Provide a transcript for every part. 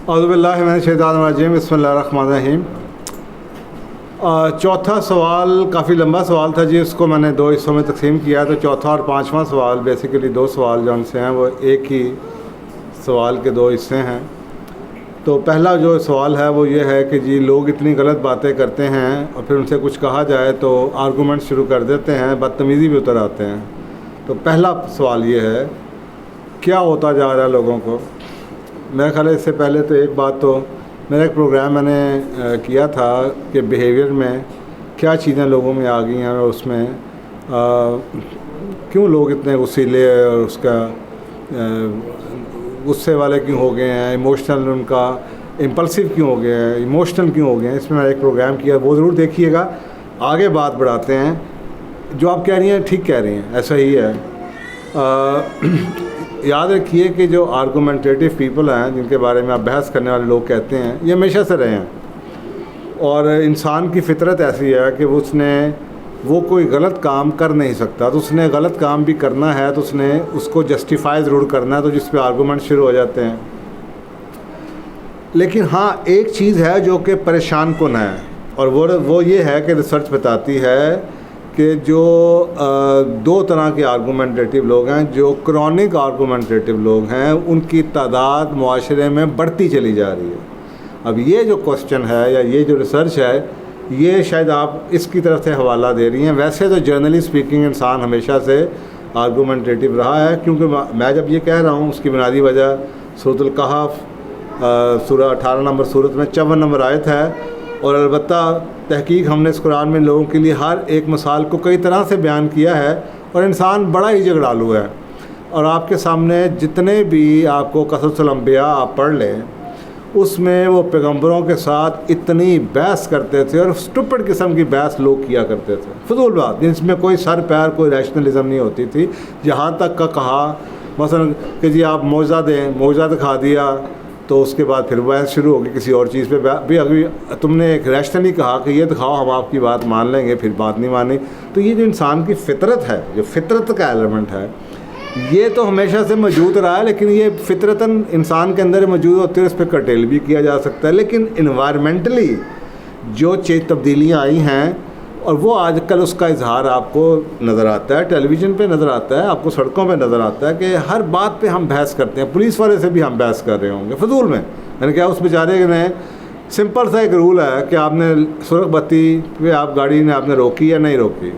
औज़ुबिल्लाहि मिनश्शैतानिर्रजीम बिस्मिल्लाहिर्रहमानिर्रहीम। चौथा सवाल काफ़ी लंबा सवाल था जी, उसको मैंने दो हिस्सों में तकसीम किया। तो चौथा और पांचवा सवाल बेसिकली दो सवाल जो उनसे हैं वो एक ही सवाल के दो हिस्से हैं। तो पहला जो सवाल है वो ये है कि जी लोग इतनी गलत बातें करते हैं और फिर उनसे कुछ कहा जाए तो आर्गूमेंट शुरू कर देते हैं, बदतमीज़ी भी उतर आते हैं। तो पहला सवाल ये है, क्या होता जा रहा है लोगों को? मेरे ख्याल है इससे पहले तो एक बात, तो मेरा एक प्रोग्राम मैंने किया था कि बिहेवियर में क्या चीज़ें लोगों में आ गई हैं और उसमें क्यों लोग इतने गुस्सीले और उसका गुस्से वाले क्यों हो गए हैं, इमोशनल उनका इम्पल्सिव क्यों हो गए हैं, इमोशनल क्यों हो गए हैं। इसमें मैंने एक प्रोग्राम किया, वो ज़रूर देखिएगा। आगे बात बढ़ाते हैं। जो आप कह रही हैं ठीक कह रही हैं, ऐसा ही है। याद रखिए कि जो आर्गूमेंटेटिव पीपल हैं, जिनके बारे में आप बहस करने वाले लोग कहते हैं, ये हमेशा से रहे हैं। और इंसान की फितरत ऐसी है कि वो कोई गलत काम कर नहीं सकता। तो उसने गलत काम भी करना है तो उसने उसको जस्टिफाई ज़रूर करना है, तो जिस पे आर्गूमेंट शुरू हो जाते हैं। लेकिन हाँ, एक चीज़ है जो कि परेशान कुन है, और वो ये है कि रिसर्च बताती है कि जो दो तरह के आर्गूमेंटेटिव लोग हैं, जो क्रॉनिक आर्गूमेंटेटिव लोग हैं, उनकी तादाद मुआशरे में बढ़ती चली जा रही है। अब ये जो क्वेश्चन है या ये जो रिसर्च है, ये शायद आप इसकी तरफ से हवाला दे रही हैं। वैसे तो जनरली स्पीकिंग इंसान हमेशा से आर्गूमेंटेटिव रहा है, क्योंकि मैं जब ये कह रहा हूँ उसकी बुनियादी वजह सूरह कहफ सूरह 18 नंबर सूरत में 54 नंबर आयत है। और अलबत्ता तहकीक हमने इस कुरान में लोगों के लिए हर एक मिसाल को कई तरह से बयान किया है, और इंसान बड़ा ही झगड़ालू है। और आपके सामने जितने भी आपको क़ससुल अंबिया आप पढ़ लें, उसमें वो पैगंबरों के साथ इतनी बहस करते थे, और स्टूपिड किस्म की बहस लोग किया करते थे, फजूल बात, जिसमें कोई सर पैर कोई रैशनलिज्म नहीं होती थी। जहाँ तक का कहा मसलन कि जी आप मौजा दें, मौजा दिखा दिया, तो उसके बाद फिर बहस शुरू होगी किसी और चीज़ पे। भी अभी तुमने एक रैशनली कहा कि ये दिखाओ, हम आपकी बात मान लेंगे, फिर बात नहीं मानी। तो ये जो इंसान की फितरत है, जो फितरत का एलिमेंट है, ये तो हमेशा से मौजूद रहा है, लेकिन ये फितरतन इंसान के अंदर मौजूद होती है, उस पर कर्टेल भी किया जा सकता है। लेकिन इन्वायरमेंटली जो तब्दीलियाँ आई हैं, और वो आजकल उसका इजहार आपको नज़र आता है, टेलीविज़न पे नज़र आता है, आपको सड़कों पे नज़र आता है कि हर बात पे हम बहस करते हैं। पुलिस वाले से भी हम बहस कर रहे होंगे फजूल में। मैंने क्या, उस बेचारे ने सिंपल सा एक रूल है कि आपने सुरख बत्ती पे आप गाड़ी ने आपने रोकी या नहीं रोकी।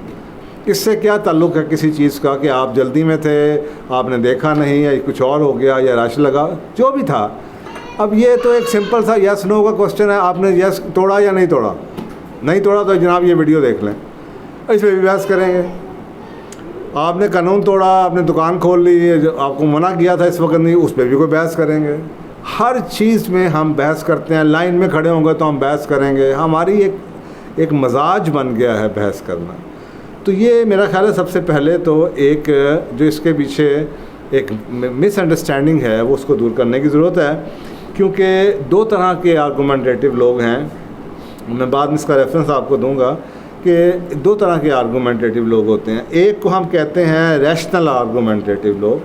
इससे क्या ताल्लुक़ है किसी चीज़ का कि आप जल्दी में थे, आपने देखा नहीं, या कुछ और हो गया, या रश लगा, जो भी था। अब ये तो एक सिंपल सा यस नो का क्वेश्चन है, आपने यस तोड़ा या नहीं तोड़ा। नहीं तोड़ा तो जनाब ये वीडियो देख लें, इस पर भी बहस करेंगे। आपने कानून तोड़ा, आपने दुकान खोल ली, आपको मना किया था इस वक्त नहीं, उस पर भी कोई बहस करेंगे। हर चीज़ में हम बहस करते हैं। लाइन में खड़े होंगे तो हम बहस करेंगे। हमारी एक मजाज बन गया है बहस करना। तो ये मेरा ख्याल है सबसे पहले तो एक जो इसके पीछे एक मिसअंडरस्टैंडिंग है, वो उसको दूर करने की ज़रूरत है। क्योंकि दो तरह के आर्गूमेंटेटिव लोग हैं, मैं बाद में इसका रेफरेंस आपको दूंगा कि दो तरह के आर्गूमेंटेटिव लोग होते हैं। एक को हम कहते हैं रैशनल आर्गूमेंटेटिव लोग,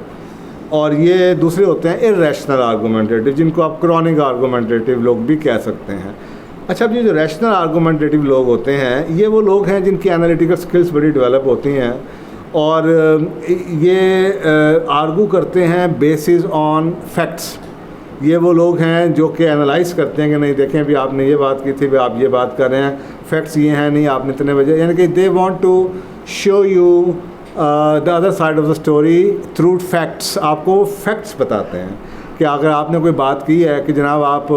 और ये दूसरे होते हैं इर्रेशनल आर्गूमेंटेटिव, जिनको आप क्रॉनिक आर्गूमेंटेटिव लोग भी कह सकते हैं। अच्छा, अब ये जो रैशनल आर्गूमेंटेटिव लोग होते हैं, ये वो लोग हैं जिनकी एनालिटिकल स्किल्स बड़ी डेवलप होती हैं, और ये आर्गू करते हैं बेसिस ऑन फैक्ट्स। ये वो लोग हैं जो कि एनालाइज करते हैं कि नहीं देखें भी आपने ये बात की थी, भी आप ये बात कर रहे हैं, फैक्ट्स ये हैं, नहीं आपने इतने बजे, यानी कि they want to show you the other side of the story through facts. आपको फैक्ट्स बताते हैं कि अगर आपने कोई बात की है कि जनाब आप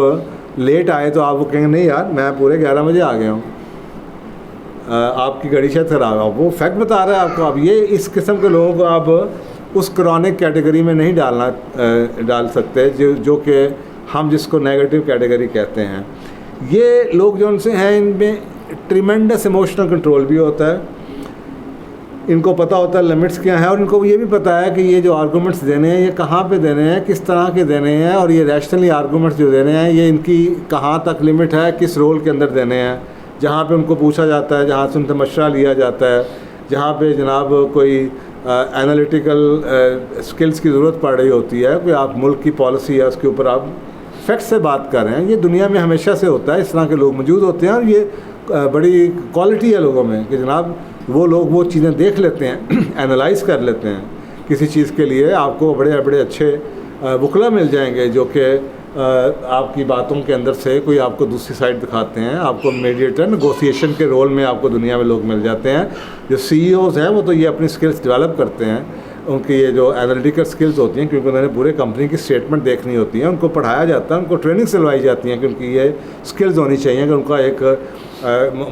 लेट आए, तो आप वो कहेंगे नहीं यार मैं पूरे 11 बजे आ गया हूँ, आपकी घड़ी शायद खराब है, वो फैक्ट बता रहा है आपको। अब ये इस किस्म के लोगों को आप उस क्रॉनिक कैटेगरी में नहीं डाल सकते, जो कि हम जिसको नेगेटिव कैटेगरी कहते हैं। ये लोग जो उनसे हैं, इनमें ट्रिमेंडस इमोशनल कंट्रोल भी होता है, इनको पता होता है लिमिट्स क्या है, और इनको ये भी पता है कि ये जो आर्गूमेंट्स देने हैं ये कहाँ पे देने हैं, किस तरह के देने हैं, और ये रैशनली आर्गूमेंट्स जो देने हैं ये इनकी कहाँ तक लिमिट है, किस रोल के अंदर देने हैं। जहाँ पे उनको पूछा जाता है, जहाँ से उनसे मशवरा लिया जाता है, जहाँ पे जनाब कोई एनालिटिकल स्किल्स की ज़रूरत पड़ रही होती है, कोई आप मुल्क की पॉलिसी है उसके ऊपर आप फैक्ट से बात कर रहे हैं। ये दुनिया में हमेशा से होता है, इस तरह के लोग मौजूद होते हैं और ये बड़ी क्वालिटी है लोगों में कि जनाब वो लोग वो चीज़ें देख लेते हैं, एनालाइज कर लेते हैं। किसी चीज़ के लिए आपको बड़े बड़े अच्छे वकला मिल जाएंगे जो कि आपकी बातों के अंदर से कोई आपको दूसरी साइड दिखाते हैं, आपको मीडिएटर नेगोशिएशन के रोल में आपको दुनिया में लोग मिल जाते हैं। जो CEOs हैं वो तो ये अपनी स्किल्स डेवलप करते हैं, उनकी ये जो एनालिटिकल स्किल्स होती हैं, क्योंकि उन्होंने पूरे कंपनी की स्टेटमेंट देखनी होती है, उनको पढ़ाया जाता है, उनको ट्रेनिंग सिलवाई जाती है, क्योंकि ये स्किल्स होनी चाहिए कि उनका एक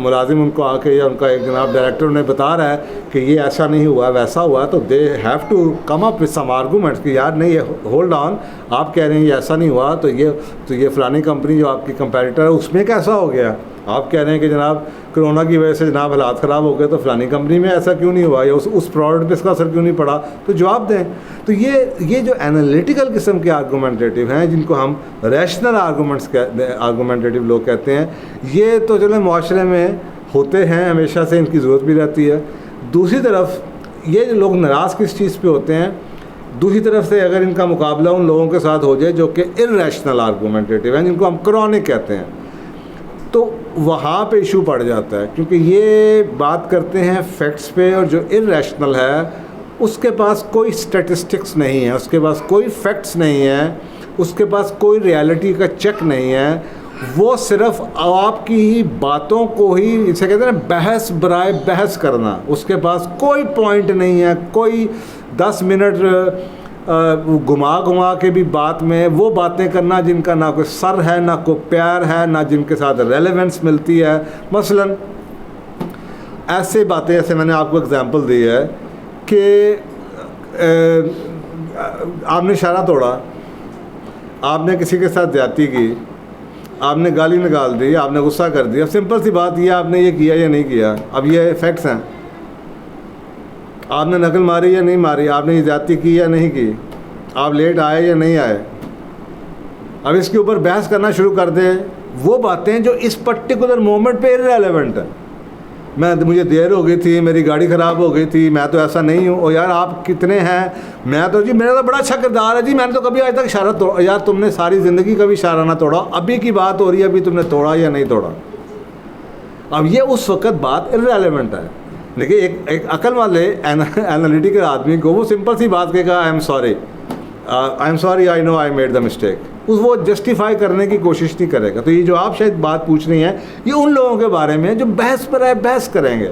मुलाजिम उनको आके या उनका एक जनाब डायरेक्टर उन्हें बता रहा है कि ये ऐसा नहीं हुआ वैसा हुआ, तो they have to come up with some arguments कि यार नहीं, ये होल्ड ऑन, आप कह रहे हैं ये ऐसा नहीं हुआ, तो ये फ़लानी कंपनी जो आपकी कंपेटिटर है उसमें कैसा हो गया। आप कह रहे हैं कि जनाब कोरोना की वजह से जनाब हालात ख़राब हो गए, तो फ़लानी कंपनी में ऐसा क्यों नहीं हुआ, या उस प्रोडक्ट पे इसका असर क्यों नहीं पड़ा, तो जवाब दें। तो ये जो एनालिटिकल किस्म के आर्गूमेंटेटिव हैं, जिनको हम रैशनल आर्गूमेंटेटिव लोग कहते हैं, ये तो चलो माशरे में होते हैं, हमेशा से इनकी ज़रूरत भी रहती है। दूसरी तरफ ये जो लोग नाराज़ किस चीज़ पे होते हैं, दूसरी तरफ से अगर इनका मुकाबला उन लोगों के साथ हो जाए जो कि इर्रेशनल आर्गूमेंटेटिव हैं, जिनको हम क्रॉनिक कहते हैं, तो वहाँ पे इशू पड़ जाता है, क्योंकि ये बात करते हैं फैक्ट्स पे, और जो इर्रेशनल है उसके पास कोई स्टैटिस्टिक्स नहीं है, उसके पास कोई फैक्ट्स नहीं है, उसके पास कोई रियलिटी का चेक नहीं है, वो सिर्फ आपकी ही बातों को ही, इसे कहते हैं ना बहस बराए बहस करना, उसके पास कोई पॉइंट नहीं है, कोई 10 मिनट घुमा के भी बात में वो बातें करना जिनका ना कोई सर है, ना कोई प्यार है, ना जिनके साथ रेलेवेंस मिलती है। मसलन ऐसे बातें, ऐसे मैंने आपको एग्जांपल दी है कि आपने इशारा तोड़ा, आपने किसी के साथ ज्यादती की, आपने गाली निकाल दी, आपने गुस्सा कर दिया, सिंपल सी बात ये, आपने ये किया या नहीं किया, अब ये फैक्ट्स हैं। आपने नकल मारी या नहीं मारी, आपने ज्यादती की या नहीं की, आप लेट आए या नहीं आए, अब इसके ऊपर बहस करना शुरू कर दें वो बातें जो इस पर्टिकुलर मोमेंट पे इररिलेवेंट है। मुझे देर हो गई थी, मेरी गाड़ी ख़राब हो गई थी, मैं तो ऐसा नहीं हूँ, और यार आप कितने हैं, मैं तो जी मेरा तो बड़ा अच्छा किरदार है जी, मैंने तो कभी आज तक इशारा तोड़ा, यार तुमने सारी ज़िंदगी कभी इशारा ना तोड़ा, अभी की बात हो रही है, अभी तुमने तोड़ा या नहीं तोड़ा। अब ये उस वक्त बात इररिलेवेंट है, लेकिन एक अकल वाले एनालिटिकल आदमी को वो सिंपल सी बात कहेगा, I am sorry I know I made the mistake, वो जस्टिफाई करने की कोशिश नहीं करेगा। तो ये जो आप शायद बात पूछ रही हैं, ये उन लोगों के बारे में जो बहस पर है, बहस करेंगे।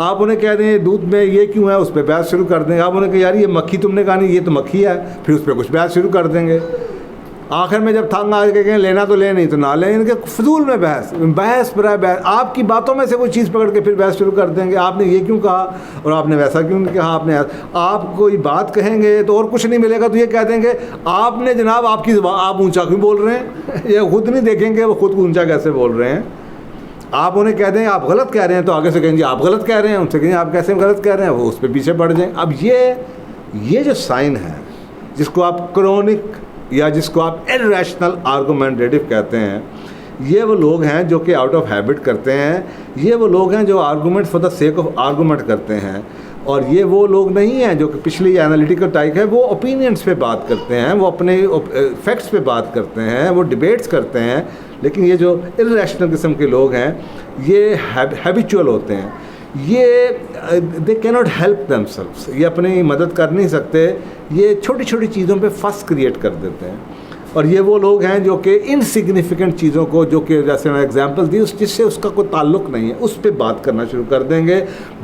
आप उन्हें कह दें दूध में ये क्यों है, उस पर बहस शुरू कर देंगे। आप उन्हें कहें यार ये मक्खी तुमने कहा नहीं, ये तो मक्खी है, फिर उस पर कुछ बहस शुरू कर देंगे। आखिर में जब थंग आ के कहें लेना तो ले, नहीं तो ना लें, इनके फजूल में बहस पर बहस, आपकी बातों में से कोई चीज़ पकड़ के फिर बहस शुरू कर देंगे। आपने ये क्यों कहा और आपने वैसा क्यों नहीं कहा, आपने आप कोई बात कहेंगे तो और कुछ नहीं मिलेगा, तो ये कह देंगे आपने जनाब आपकी आप ऊंचा क्यों बोल रहे हैं, ये खुद नहीं देखेंगे वो खुद ऊंचा कैसे बोल रहे हैं। आप उन्हें कह दें आप गलत कह रहे हैं, तो आगे से कहेंगे आप गलत कह रहे हैं, उनसे कहेंगे आप कैसे गलत कह रहे हैं, वो उस पर पीछे पड़ जाएँ। अब ये जो साइन है, जिसको आप क्रॉनिक या जिसको आप इर्रेशनल आर्गूमेंटेटिव कहते हैं, ये वो लोग हैं जो कि आउट ऑफ हैबिट करते हैं, ये वो लोग हैं जो argument for the sake of argument करते हैं, और ये वो लोग नहीं हैं जो कि पिछली एनालिटिकल टाइप है, वो ओपिनियंस पे बात करते हैं, वो अपने फैक्ट्स पे बात करते हैं, वो डिबेट्स करते हैं। लेकिन ये जो इर्रेशनल किस्म के लोग हैं, ये हैबिचुअल होते हैं, ये दे कैनॉट हेल्प देमसेल्व्स, ये अपनी मदद कर नहीं सकते, ये छोटी छोटी चीज़ों पे फस क्रिएट कर देते हैं। और ये वो लोग हैं जो कि इनसिग्निफिकेंट चीज़ों को, जो कि जैसे मैं एग्जांपल दी जिससे उसका कोई ताल्लुक़ नहीं है, उस पर बात करना शुरू कर देंगे,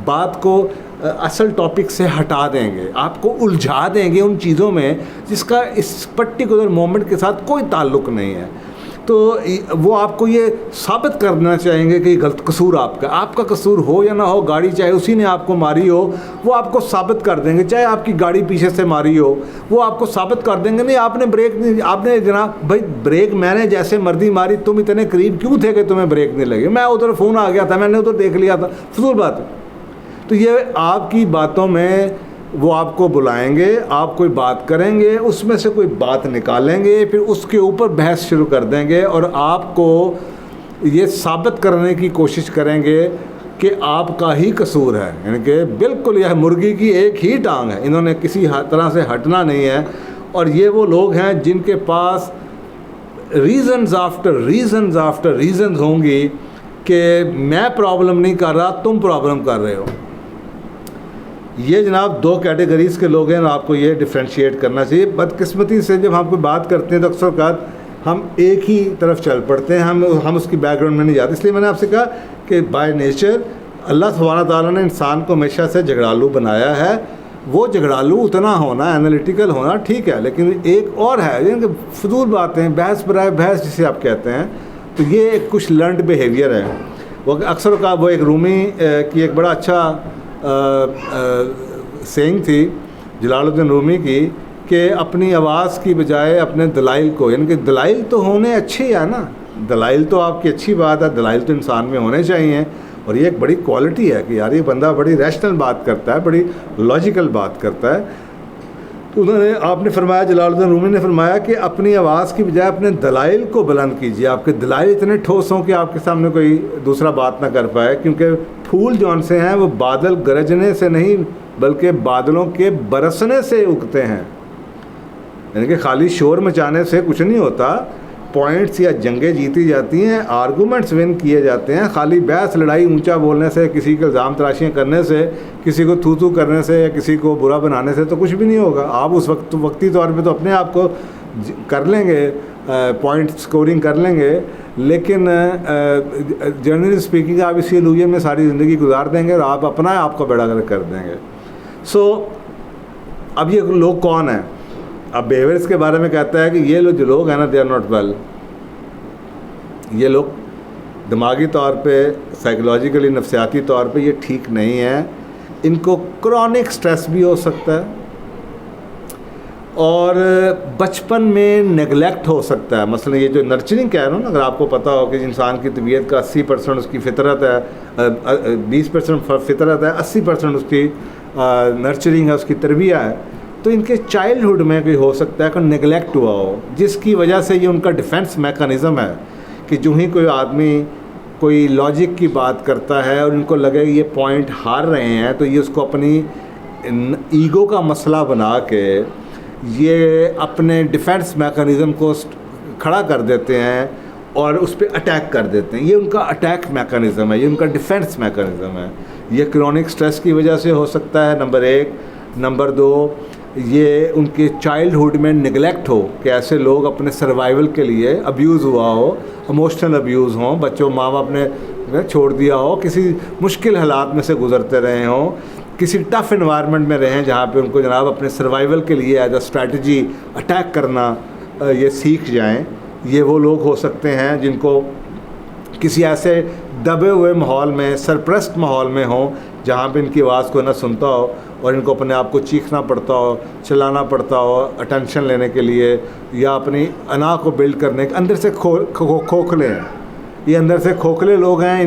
बात को असल टॉपिक से हटा देंगे, आपको उलझा देंगे उन चीज़ों में जिसका इस पर्टिकुलर मोमेंट के साथ कोई ताल्लुक़ नहीं है। तो वो आपको ये साबित करना चाहेंगे कि गलत कसूर आपका कसूर हो या ना हो, गाड़ी चाहे उसी ने आपको मारी हो, वो आपको साबित कर देंगे। चाहे आपकी गाड़ी पीछे से मारी हो, वो आपको साबित कर देंगे नहीं आपने ब्रेक नहीं, आपने जनाब भाई ब्रेक मैंने जैसे मर्जी मारी, तुम इतने करीब क्यों थे कि तुम्हें ब्रेक नहीं लगी, मैं उधर फ़ोन आ गया था, मैंने उधर देख लिया था, फजूल बात है। तो ये आपकी बातों में वो आपको बुलाएंगे, आप कोई बात करेंगे, उसमें से कोई बात निकालेंगे, फिर उसके ऊपर बहस शुरू कर देंगे और आपको ये साबित करने की कोशिश करेंगे कि आपका ही कसूर है, यानी कि बिल्कुल यह मुर्गी की एक ही टांग है, इन्होंने किसी तरह से हटना नहीं है। और ये वो लोग हैं जिनके पास रीजंस आफ्टर रीजंस होंगी कि मैं प्रॉब्लम नहीं कर रहा, तुम प्रॉब्लम कर रहे हो। ये जनाब दो कैटेगरीज़ के लोग हैं, आपको ये डिफ्रेंशिएट करना चाहिए। बदकिस्मती से जब हम कोई बात करते हैं तो अक्सर औक़ात हम एक ही तरफ चल पड़ते हैं, हम उसकी बैकग्राउंड में नहीं जाते। इसलिए मैंने आपसे कहा कि बाय नेचर अल्लाह सुब्हानहू तआला ने इंसान को हमेशा से झगड़ालू बनाया है। वो झगड़ालू उतना होना, एनालिटिकल होना ठीक है, लेकिन एक और है यानी कि फजूल बातें, बहस बराए बहस जिसे आप कहते हैं, तो ये एक कुछ लर्नड बिहेवियर है। वो अक्सर का वो एक रूमी की एक बड़ा अच्छा सेइंग थी जलालुद्दीन रूमी की कि अपनी आवाज़ की बजाय अपने दलाइल को, यानी कि दलाइल तो होने अच्छे है ना, दलाइल तो आपकी अच्छी बात है, दलाइल तो इंसान में होने चाहिए, और ये एक बड़ी क्वालिटी है कि यार ये बंदा बड़ी रैशनल बात करता है, बड़ी लॉजिकल बात करता है। तो उन्होंने, आपने फरमाया, जलालुद्दीन रूमी ने फरमाया कि अपनी आवाज़ की बजाय अपने दलाइल को बुलंद कीजिए। आपके दलाइल इतने ठोस हों कि आपके सामने कोई दूसरा बात ना कर पाए, क्योंकि फूल जौन से हैं वो बादल गरजने से नहीं बल्कि बादलों के बरसने से उगते हैं। यानी कि खाली शोर मचाने से कुछ नहीं होता, पॉइंट्स या जंगें जीती जाती हैं, आर्गूमेंट्स विन किए जाते हैं। खाली बहस लड़ाई ऊंचा बोलने से, किसी के इल्ज़ाम तराशियाँ करने से, किसी को थू करने से या किसी को बुरा बनाने से तो कुछ भी नहीं होगा। आप उस वक्ती तौर पे तो अपने आप को कर लेंगे, पॉइंट स्कोरिंग कर लेंगे, लेकिन जनरली स्पीकिंग आप इसी लूये में सारी ज़िंदगी गुजार देंगे और आप अपना आपका बेड़ा गर्क कर देंगे। सो अब ये लोग कौन हैं? अब बिहेवियर्स के बारे में कहता है कि ये जो लोग हैं ना, दे आर नॉट वेल। ये लोग दिमागी तौर पे, साइकोलॉजिकली, नफ्सियाती तौर पे ये ठीक नहीं है। इनको क्रॉनिक स्ट्रेस भी हो सकता है और बचपन में नेगलेक्ट हो सकता है। मसलन ये जो नर्चरिंग कह रहा हूँ ना, अगर आपको पता हो कि इंसान की तबीयत का 80% उसकी फितरत है, 20% फितरत है, 80% उसकी नर्चरिंग है, उसकी तरबिया है, तो इनके चाइल्डहुड में कोई हो सकता है कि नेगलेक्ट हुआ हो, जिसकी वजह से ये उनका डिफेंस मैकेनिज़्म है कि जो ही कोई आदमी कोई लॉजिक की बात करता है और इनको लगे ये पॉइंट हार रहे हैं, तो ये उसको अपनी ईगो का मसला बना के ये अपने डिफेंस मैकेनिज़्म को खड़ा कर देते हैं और उस पर अटैक कर देते हैं। ये उनका अटैक मैकेनिज़्म है, ये उनका डिफेंस मैकेनिज़्म है। ये क्रॉनिक स्ट्रेस की वजह से हो सकता है, नंबर 1। नंबर 2, ये उनके चाइल्डहुड में निगलेक्ट हो कि ऐसे लोग अपने सर्वाइवल के लिए अब्यूज़ हुआ हो, इमोशनल अब्यूज़ हों, बच्चों माँ बाप ने छोड़ दिया हो, किसी मुश्किल हालात में से गुज़रते रहे हों, किसी टफ़ इन्वायरमेंट में रहें जहाँ पे उनको जनाब अपने सर्वाइवल के लिए एज अ स्ट्रैटेजी अटैक करना ये सीख जाएं। ये वो लोग हो सकते हैं जिनको किसी ऐसे दबे हुए माहौल में, सरप्रस्त माहौल में हों जहाँ पे इनकी आवाज़ को ना सुनता हो और इनको अपने आप को चीखना पड़ता हो, चिल्लाना पड़ता हो अटेंशन लेने के लिए, या अपनी अना को बिल्ड करने के अंदर से खोखले हैं। ये अंदर से खोखले लोग हैं,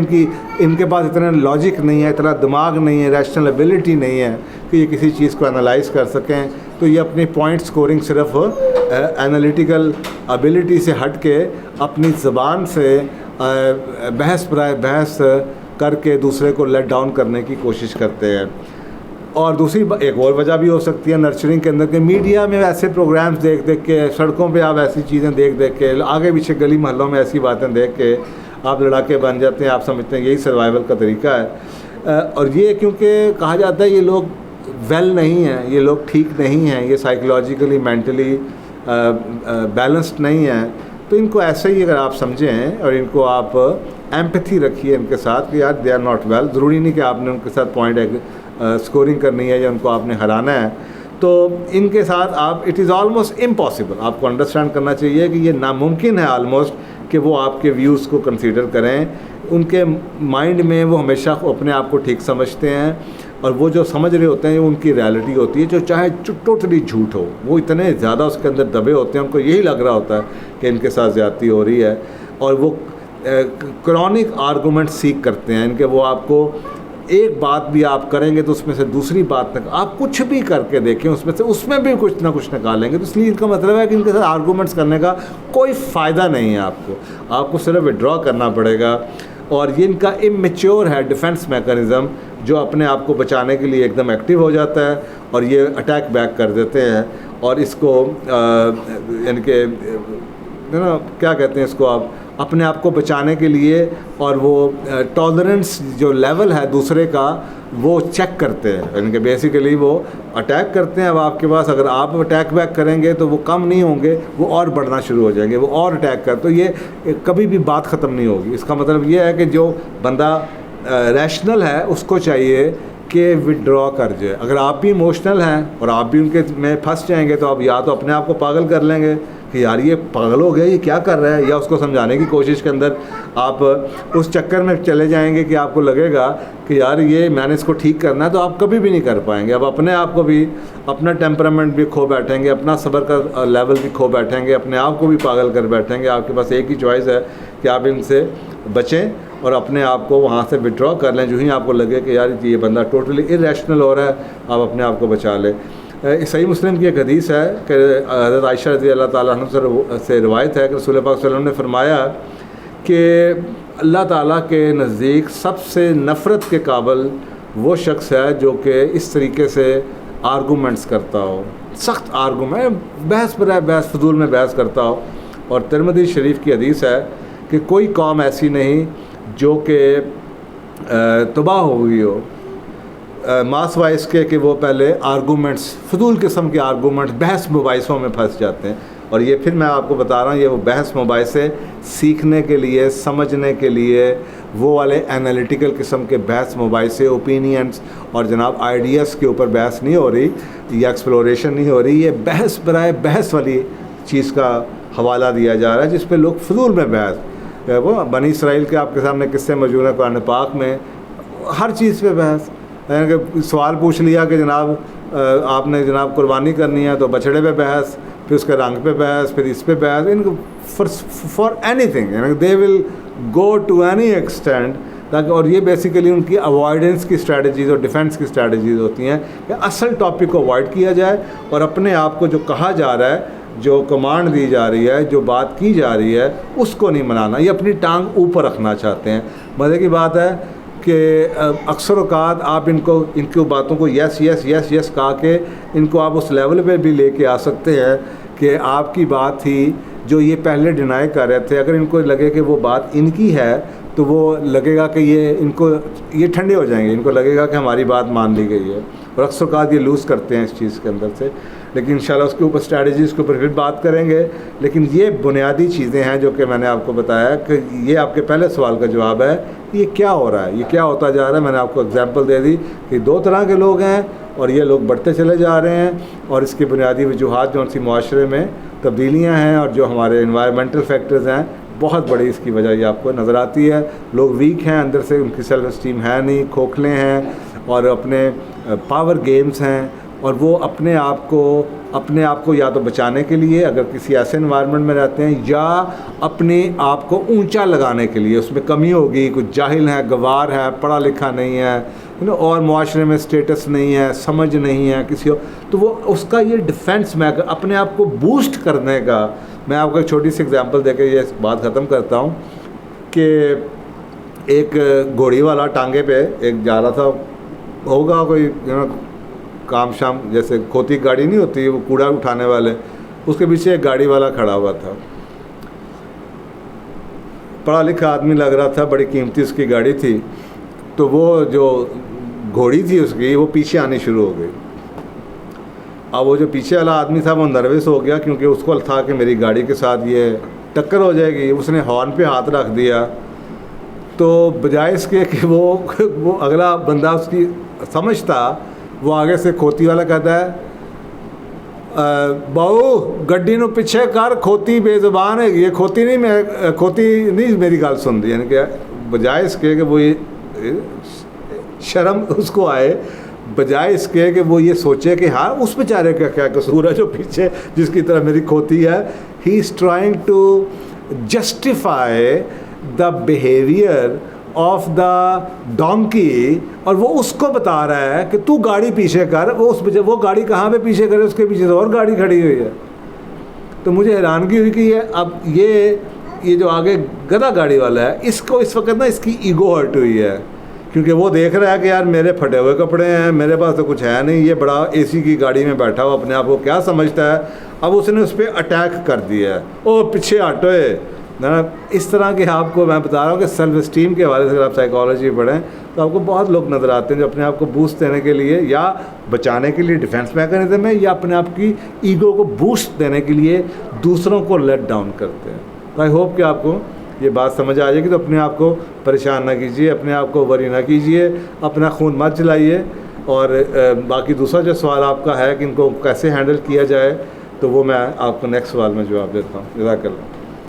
इनके पास इतना लॉजिक नहीं है, इतना दिमाग नहीं है, रैशनल एबिलिटी नहीं है कि ये किसी चीज़ को एनालाइज कर सकें। तो ये अपनी पॉइंट स्कोरिंग सिर्फ एनालिटिकल एबिलिटी से हट के अपनी ज़बान से बहस बराए बहस करके दूसरे को लेट डाउन करने की कोशिश करते हैं। और दूसरी एक और वजह भी हो सकती है नर्चरिंग के अंदर के मीडिया में ऐसे प्रोग्राम्स देख देख के, सड़कों पे आप ऐसी चीज़ें देख देख के, आगे पीछे गली मोहल्लों में ऐसी बातें देख के आप लड़ाके बन जाते हैं। आप समझते हैं यही सर्वाइवल का तरीका है। और ये क्योंकि कहा जाता है ये लोग वेल नहीं हैं, ये लोग ठीक नहीं हैं, ये साइकोलॉजिकली मेंटली बैलेंस्ड नहीं हैं, तो इनको ऐसे ही अगर आप समझें और इनको आप एम्पैथी रखिए इनके साथ कि यार दे आर नॉट वेल। ज़रूरी नहीं कि आपने उनके साथ पॉइंट स्कोरिंग करनी है या उनको आपने हराना है। तो इनके साथ आप, इट इज़ ऑलमोस्ट इम्पॉसिबल, आपको अंडरस्टैंड करना चाहिए कि ये नामुमकिन है ऑलमोस्ट कि वो आपके व्यूज़ को कंसीडर करें। उनके माइंड में वो हमेशा अपने आप को ठीक समझते हैं और वो जो समझ रहे होते हैं उनकी रियलिटी होती है, जो चाहे टोटली झूठ हो। वो इतने ज़्यादा उसके अंदर दबे होते हैं, उनको यही लग रहा होता है कि इनके साथ ज़्यादती हो रही है, और वो क्रॉनिक आर्गूमेंट सीख करते हैं इनके। वो आपको एक बात भी आप करेंगे तो उसमें से दूसरी बात तक आप कुछ भी करके देखें, उसमें भी कुछ ना कुछ निकालेंगे। तो इसलिए इनका मतलब है कि इनके साथ आर्गूमेंट्स करने का कोई फ़ायदा नहीं है। आपको सिर्फ विड्रॉ करना पड़ेगा। और ये इनका इमेच्योर है डिफेंस मैकेनिज़्म, जो अपने आप को बचाने के लिए एकदम एक्टिव हो जाता है और ये अटैक बैक कर देते हैं। और इसको यानी कि ना क्या कहते हैं इसको, आप अपने आप को बचाने के लिए और वो टॉलरेंस जो लेवल है दूसरे का वो चेक करते हैं, यानी कि बेसिकली वो अटैक करते हैं। अब आपके पास अगर आप अटैक बैक करेंगे तो वो कम नहीं होंगे, वो और बढ़ना शुरू हो जाएंगे, वो और अटैक कर, तो ये कभी भी बात ख़त्म नहीं होगी। इसका मतलब ये है कि जो बंदा रैशनल है उसको चाहिए कि विड्रॉ कर जाए। अगर आप भी इमोशनल हैं और आप भी उनके में फंस जाएंगे तो आप या तो अपने आप को पागल कर लेंगे कि यार ये पागल हो गया, ये क्या कर रहा है, या उसको समझाने की कोशिश के अंदर आप उस चक्कर में चले जाएंगे कि आपको लगेगा कि यार ये मैंने इसको ठीक करना है, तो आप कभी भी नहीं कर पाएंगे। अब अपने आप को भी, अपना टेम्परामेंट भी खो बैठेंगे, अपना सब्र का लेवल भी खो बैठेंगे, अपने आप को भी पागल कर बैठेंगे। आपके पास एक ही चॉइस है कि आप इनसे बचें और अपने आप को वहाँ से विड्रॉ कर लें। जो ही आपको लगे कि यार ये बंदा टोटली इरेशनल हो रहा है, आप अपने आप को बचा लें। सही मुस्लिम की एक हदीस है कि हज़रत आयशा रज़ी अल्लाह ताला अन्हा से रिवायत है कि रसूल पाक सल्लल्लाहु अलैहि वसल्लम ने फरमाया कि अल्लाह ताला के नज़दीक सबसे नफ़रत के काबिल वो शख्स है जो कि इस तरीके से आर्गूमेंट्स करता हो, सख्त आर्गूमेंट, बहस पर बहस, फजूल में बहस करता हो। और तिरमिज़ी शरीफ की हदीस है कि कोई कौम ऐसी नहीं जो कि तबाह हो गई हो मासवा इसके कि वो पहले आर्गूमेंट्स, फजूल किस्म के आर्गूमेंट्स, बहस मुबाइसों में फंस जाते हैं। और ये फिर मैं आपको बता रहा हूँ, ये वो बहस मुबाइसे सीखने के लिए, समझने के लिए, वो वाले एनालिटिकल किस्म के बहस मुबाइसे, ओपिनियंस और जनाब आइडियाज़ के ऊपर बहस नहीं हो रही या एक्सप्लोरेशन नहीं हो रही, ये बहस बराए बहस वाली चीज़ का हवाला दिया जा रहा है जिस पे लोग फजूल में बहस, वो बनी इसराइल के आपके सामने किस्से मौजूद हैं कुरान पाक में, हर चीज़ पे बहस। यानी कि सवाल पूछ लिया कि जनाब आपने जनाब कुर्बानी करनी है तो बछड़े पे बहस, फिर उसके रंग पे बहस, फिर इस पे बहस, इनको फॉर एनीथिंग, यानी they will go to any extent ताकि, और ये बेसिकली उनकी अवॉइडेंस की स्ट्रैटेजीज़ और डिफेंस की स्ट्रैटेजीज़ होती हैं कि असल टॉपिक को अवॉइड किया जाए और अपने आप को जो कहा जा रहा है, जो कमांड दी जा रही है, जो बात की जा रही है, उसको नहीं मनाना। ये अपनी टांग ऊपर रखना चाहते हैं। मज़े की बात है कि अक्सर औक़ात आप इनकी बातों को यस यस यस यस कहा के इनको आप उस लेवल पे भी लेके आ सकते हैं कि आपकी बात थी जो ये पहले डिनाई कर रहे थे, अगर इनको लगे कि वो बात इनकी है तो वो लगेगा कि ये ठंडे हो जाएंगे, इनको लगेगा कि हमारी बात मान ली गई है। और अक्सर औक़ात ये लूज़ करते हैं इस चीज़ के अंदर से। लेकिन इंशाल्लाह उसके ऊपर स्ट्रैटेजीज़ के ऊपर फिर बात करेंगे। लेकिन ये बुनियादी चीज़ें हैं जो कि मैंने आपको बताया कि ये आपके पहले सवाल का जवाब है, ये क्या हो रहा है, ये क्या होता जा रहा है। मैंने आपको एग्जांपल दे दी कि दो तरह के लोग हैं और ये लोग बढ़ते चले जा रहे हैं और इसकी बुनियादी वजूहात जो उनसी माशरे में तब्दीलियाँ हैं और जो हमारे इन्वायरमेंटल फैक्टर्स हैं, बहुत बड़ी इसकी वजह ये आपको नज़र आती है। लोग वीक हैं, अंदर से उनकी सेल्फ इस्टीम है नहीं, खोखले हैं और अपने पावर गेम्स हैं और वो अपने आप को या तो बचाने के लिए अगर किसी ऐसे इन्वायरमेंट में रहते हैं या अपने आप को ऊंचा लगाने के लिए, उसमें कमी होगी, कुछ जाहिल है, गवार है, पढ़ा लिखा नहीं है और मुआशरे में स्टेटस नहीं है, समझ नहीं है किसी को, तो वो उसका ये डिफेंस में अपने आप को बूस्ट करने का, मैं आपको एक छोटी सी एग्जांपल देकर ये बात ख़त्म करता हूँ कि एक घोड़ी वाला टांगे पे एक जा रहा था, होगा कोई काम शाम, जैसे खोती गाड़ी नहीं होती वो कूड़ा उठाने वाले, उसके पीछे एक गाड़ी वाला खड़ा हुआ था। पढ़ा लिखा आदमी लग रहा था, बड़ी कीमती उसकी गाड़ी थी। तो वो जो घोड़ी थी उसकी वो पीछे आनी शुरू हो गई। अब वो जो पीछे वाला आदमी था वो नर्वस हो गया क्योंकि उसको था कि मेरी गाड़ी के साथ ये टक्कर हो जाएगी। उसने हॉर्न पे हाथ रख दिया। तो बजाय इसके कि वो अगला बंदा उसकी समझता, वो आगे से खोती वाला कहता है, बाऊ गड्डी नु पीछे कर, खोती बेज़ुबान है, ये खोती नहीं मेरी गाल सुन रही। यानी कि बजाय इसके कि वो ये शर्म उसको आए, बजाय इसके कि वो ये सोचे कि हाँ उस बेचारे का क्या कसूर है जो पीछे जिसकी तरह मेरी खोती है, he is trying to justify the behaviour of the donkey, और वो उसको बता रहा है कि तू गाड़ी पीछे कर। वो गाड़ी कहाँ पे पीछे करे, उसके पीछे तो और गाड़ी खड़ी हुई है। तो मुझे हैरानगी हुई कि ये जो आगे गधा गाड़ी वाला है, इसको इस वक्त ना इसकी ईगो हर्ट हुई है क्योंकि वो देख रहा है कि यार मेरे फटे हुए कपड़े हैं, मेरे पास तो कुछ है नहीं, ये बड़ा एसी की गाड़ी में बैठा हुआ अपने आप को क्या समझता है, अब उसने उस पर अटैक कर दिया है, ओ पीछे हटोए ना। इस तरह के आपको मैं बता रहा हूँ कि सेल्फ स्टीम के हवाले से अगर आप साइकोलॉजी पढ़ें तो आपको बहुत लोग नज़र आते हैं जो अपने आप को बूस्ट देने के लिए या बचाने के लिए डिफेंस मैकेनिज्म है, या अपने आप की ईगो को बूस्ट देने के लिए दूसरों को लेट डाउन करते हैं। तो आई होप कि आपको ये बात समझ आ जाएगी। तो अपने आप को परेशान ना कीजिए, अपने आप को वरी ना कीजिए, अपना खून मत जलाइए। और बाकी दूसरा जो सवाल आपका है कि इनको कैसे हैंडल किया जाए, तो वो मैं आपको नेक्स्ट सवाल में जवाब देता हूँ। जज़ाकल्लाह।